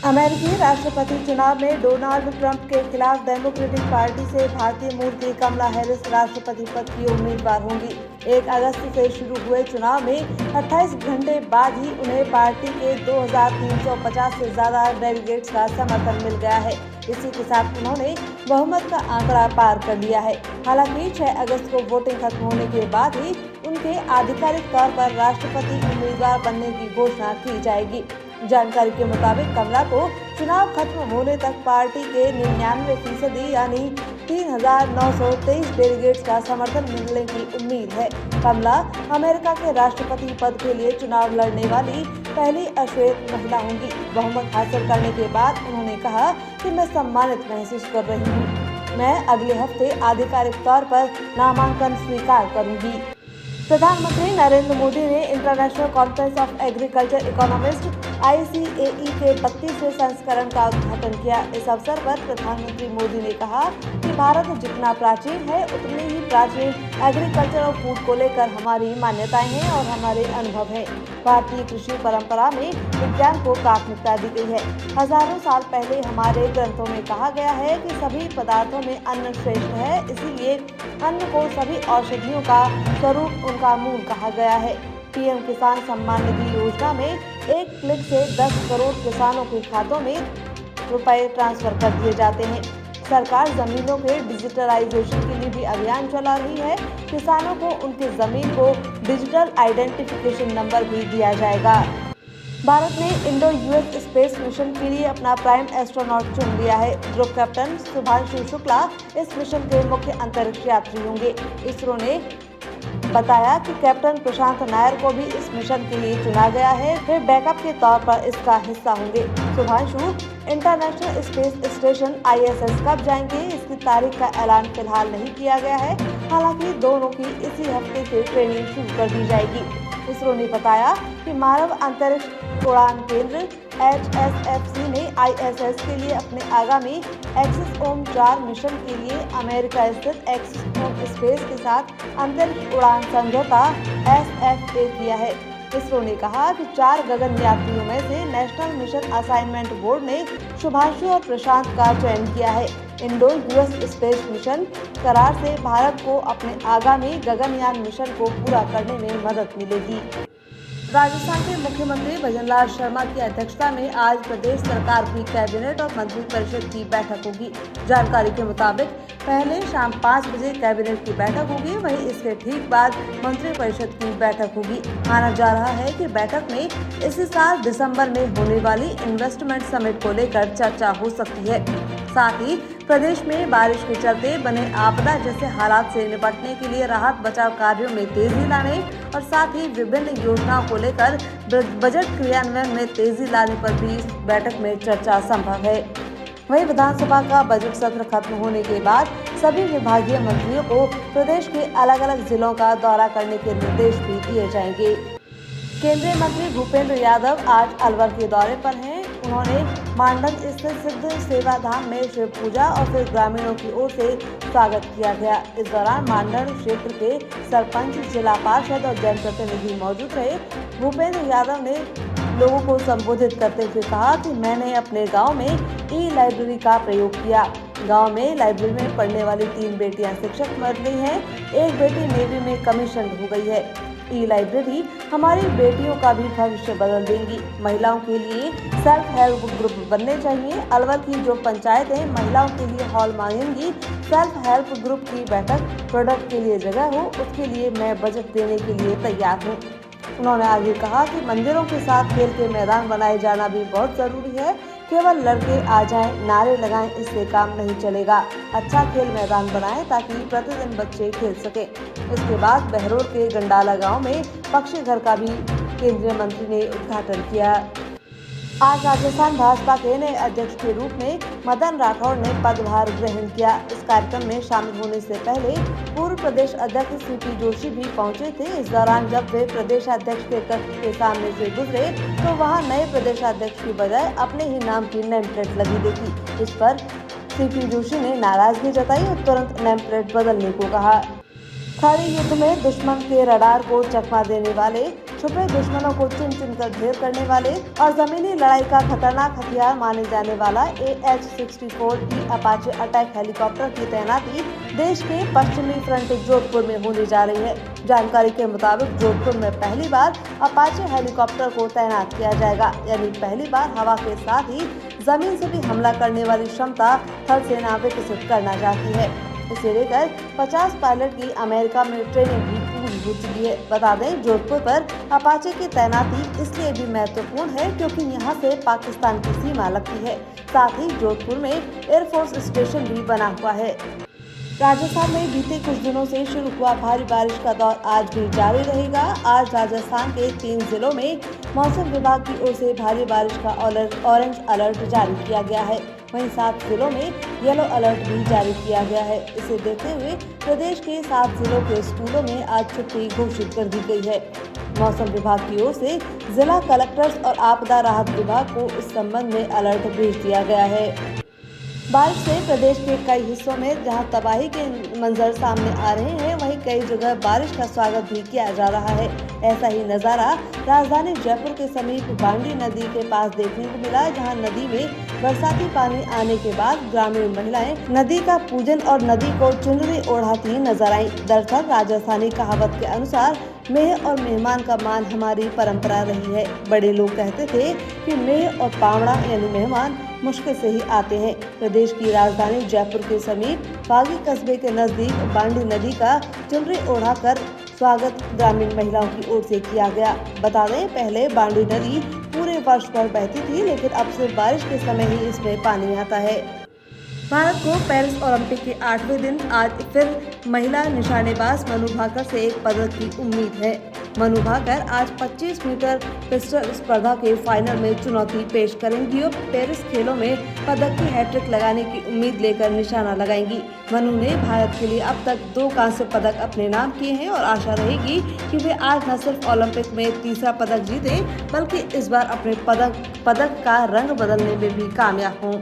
अमेरिकी राष्ट्रपति चुनाव में डोनाल्ड ट्रंप के खिलाफ डेमोक्रेटिक पार्टी से भारतीय मूल की कमला हैरिस राष्ट्रपति पद की उम्मीदवार होंगी। 1 अगस्त से शुरू हुए चुनाव में 28 घंटे बाद ही उन्हें पार्टी के 2350 से ज्यादा डेलीगेट्स का समर्थन मिल गया है। इसी के साथ उन्होंने बहुमत का आंकड़ा पार कर लिया है। हालांकि 6 अगस्त को वोटिंग खत्म होने के बाद ही उनके आधिकारिक तौर पर राष्ट्रपति उम्मीदवार बनने की घोषणा की जाएगी। जानकारी के मुताबिक कमला को चुनाव खत्म होने तक पार्टी के 99% यानी 3,923 डेलीगेट्स का समर्थन मिलने की उम्मीद है। कमला अमेरिका के राष्ट्रपति पद के लिए चुनाव लड़ने वाली पहली अश्वेत महिला होंगी। बहुमत हासिल करने के बाद उन्होंने कहा कि मैं सम्मानित महसूस कर रही हूँ। मैं अगले हफ्ते आधिकारिक तौर पर नामांकन स्वीकार करूंगी। प्रधानमंत्री नरेंद्र मोदी ने international conference of agriculture economist ICAE के 32वें संस्करण का उद्घाटन किया। इस अवसर पर प्रधानमंत्री मोदी ने कहा कि भारत जितना प्राचीन है उतनी ही प्राचीन एग्रीकल्चर और फूड को लेकर हमारी मान्यताएं हैं और हमारे अनुभव हैं। भारतीय कृषि परंपरा में विज्ञान को प्राथमिकता दी गई है। हजारों साल पहले हमारे ग्रंथों में कहा गया है कि सभी पदार्थों में अन्न श्रेष्ठ है, इसीलिए अन्न को सभी औषधियों का स्वरूप उनका मूल कहा गया है। पीएम किसान सम्मान निधि योजना में एक क्लिक से 10 करोड़ किसानों के खातों में रुपए ट्रांसफर कर दिए जाते हैं। सरकार जमीनों के डिजिटलाइजेशन के लिए भी अभियान चला रही है। किसानों को उनकी जमीन को डिजिटल आइडेंटिफिकेशन नंबर भी दिया जाएगा। भारत ने इंडो US स्पेस मिशन के लिए अपना प्राइम एस्ट्रोनॉट चुन लिया है। ग्रुप कैप्टन शुभांशु शुक्ला इस मिशन के मुख्य अंतरिक्ष यात्री होंगे। इसरो ने बताया कि कैप्टन प्रशांत नायर को भी इस मिशन के लिए चुना गया है। वे बैकअप के तौर पर इसका हिस्सा होंगे। Shubhanshu international space station ISS कब जाएंगे, इसकी तारीख का ऐलान फिलहाल नहीं किया गया है। हालांकि दोनों की इसी हफ्ते से ट्रेनिंग शुरू कर दी जाएगी। इसरो ने बताया कि मानव अंतरिक्ष उड़ान केंद्र HSFC ने ISS के लिए अपने आगामी एक्सिस-4 मिशन के लिए अमेरिका स्थित एक्सिस स्पेस के साथ अंतरिक्ष उड़ान समझौता SFA किया है। इसरो ने कहा कि 4 गगन यात्रियों में से नेशनल मिशन असाइनमेंट बोर्ड ने शुभांशु और प्रशांत का चयन किया है। इंडो US स्पेस मिशन करार से भारत को अपने आगामी गगनयान मिशन को पूरा करने में मदद मिलेगी। राजस्थान के मुख्यमंत्री भजनलाल शर्मा की अध्यक्षता में आज प्रदेश सरकार की कैबिनेट और मंत्रिपरिषद की बैठक होगी। जानकारी के मुताबिक पहले शाम 5 बजे कैबिनेट की बैठक होगी, वहीं इसके ठीक बाद मंत्रिपरिषद की बैठक होगी। माना जा रहा है कि बैठक में इसी साल दिसंबर में होने वाली इन्वेस्टमेंट समिट को लेकर चर्चा हो सकती है। साथ ही प्रदेश में बारिश के चलते बने आपदा जैसे हालात से निपटने के लिए राहत बचाव कार्यों में तेजी लाने और साथ ही विभिन्न योजनाओं को लेकर बजट क्रियान्वयन में तेजी लाने पर भी इस बैठक में चर्चा संभव है। वहीं विधानसभा का बजट सत्र खत्म होने के बाद सभी विभागीय मंत्रियों को प्रदेश के अलग अलग जिलों का दौरा करने के निर्देश भी दिए जाएंगे। केंद्रीय मंत्री भूपेंद्र यादव आज अलवर के दौरे पर हैं। उन्होंने मांडन स्थित सिद्ध सेवा धाम में शिव पूजा और फिर ग्रामीणों की ओर से स्वागत किया गया। इस दौरान मांडन क्षेत्र के सरपंच, जिला पार्षद और जनप्रतिनिधि मौजूद रहे। भूपेंद्र यादव ने लोगों को संबोधित करते हुए कहा कि मैंने अपने गांव में ई-लाइब्रेरी का प्रयोग किया। गांव में लाइब्रेरी में पढ़ने वाली 3 बेटियां शिक्षक बन गई हैं, एक बेटी नेवी में कमीशन हो गई है। ई-लाइब्रेरी हमारी बेटियों का भी भविष्य बदल देंगी। महिलाओं के लिए सेल्फ हेल्प ग्रुप बनने चाहिए। अलवर की जो पंचायतें महिलाओं के लिए हॉल मांगेंगी, सेल्फ हेल्प ग्रुप की बैठक प्रोडक्ट के लिए जगह हो, उसके लिए मैं बजट देने के लिए तैयार हूँ। उन्होंने आगे कहा कि मंदिरों के साथ खेल के मैदान बनाए जाना भी बहुत जरूरी है। केवल लड़के आ जाएं, नारे लगाएं, इससे काम नहीं चलेगा। अच्छा खेल मैदान बनाएं ताकि प्रतिदिन बच्चे खेल सकें। इसके बाद बहरोड के गंडाला गांव में पक्षी घर का भी केंद्रीय मंत्री ने उद्घाटन किया। आज राजस्थान भाजपा के नए अध्यक्ष के रूप में मदन राठौड़ ने पदभार ग्रहण किया। इस कार्यक्रम में शामिल होने से पहले पूर्व प्रदेश अध्यक्ष CP जोशी भी पहुंचे थे। इस दौरान जब वे प्रदेश अध्यक्ष के कक्ष के सामने से गुजरे तो वहां नए प्रदेश अध्यक्ष की बजाय अपने ही नाम की नेम प्लेट लगी देखी। इस पर CP जोशी ने नाराजगी जताई और तुरंत नेम प्लेट बदलने को कहा। खाड़ी युद्ध में दुश्मन के रडार को चकमा देने वाले छुपे दुश्मनों को चुन चुन कर ढेर करने वाले और जमीनी लड़ाई का खतरनाक हथियार माने जाने वाला AH-64E अपाचे अटैक हेलीकॉप्टर की तैनाती देश के पश्चिमी फ्रंट जोधपुर में होने जा रही है। जानकारी के मुताबिक जोधपुर में पहली बार अपाचे हेलीकॉप्टर को तैनात किया जाएगा, यानी पहली बार हवा के साथ ही जमीन से भी हमला करने वाली क्षमता थल सेना विकसित करना चाहती है। इसे लेकर 50 पायलट की अमेरिका में ट्रेनिंग भी पूरी हो चुकी है। बता दें, जोधपुर पर अपाचे की तैनाती इसलिए भी महत्वपूर्ण है क्योंकि यहां से पाकिस्तान की सीमा लगती है। साथ ही जोधपुर में एयरफोर्स स्टेशन भी बना हुआ है। राजस्थान में बीते कुछ दिनों से शुरू हुआ भारी बारिश का दौर आज भी जारी रहेगा। आज राजस्थान के 3 जिलों में मौसम विभाग की ओर से भारी बारिश का ऑरेंज अलर्ट जारी किया गया है। वहीं 7 जिलों में येलो अलर्ट भी जारी किया गया है। इसे देखते हुए प्रदेश के 7 जिलों के स्कूलों में आज छुट्टी घोषित कर दी गई है। मौसम विभाग की ओर से जिला कलेक्टर्स और आपदा राहत विभाग को इस संबंध में अलर्ट भेज दिया गया है। बारिश से प्रदेश के कई हिस्सों में जहां तबाही के मंजर सामने आ रहे हैं, वहीं कई जगह बारिश का स्वागत भी किया जा रहा है। ऐसा ही नजारा राजधानी जयपुर के समीप बांडी नदी के पास देखने को मिला, जहां नदी में बरसाती पानी आने के बाद ग्रामीण महिलाएं नदी का पूजन और नदी को चुनरी ओढ़ाती नजर आई। दरअसल राजस्थानी कहावत के अनुसार मेह और मेहमान का मान हमारी परंपरा रही है। बड़े लोग कहते थे कि मेह और पावड़ा यानी मेहमान मुश्किल से ही आते हैं। प्रदेश की राजधानी जयपुर के समीप बागी कस्बे के नजदीक बांडी नदी का चुनरी ओढ़ाकर स्वागत ग्रामीण महिलाओं की ओर से किया गया। बता दें, पहले बांडी नदी पूरे वर्ष भर बहती थी, लेकिन अब सिर्फ बारिश के समय ही इसमें पानी आता है। भारत को पेरिस ओलंपिक के 8वें दिन आज फिर महिला निशानेबाज मनु भाकर से एक पदक की उम्मीद है। मनु भाकर आज 25 मीटर पिस्टल स्पर्धा के फाइनल में चुनौती पेश करेंगी और पेरिस खेलों में पदक की हैट्रिक लगाने की उम्मीद लेकर निशाना लगाएंगी। मनु ने भारत के लिए अब तक 2 कांस्य पदक अपने नाम किए हैं और आशा रहेगी कि वे आज न सिर्फ ओलंपिक में तीसरा पदक जीते, बल्कि इस बार अपने पदक का रंग बदलने में भी कामयाब हों।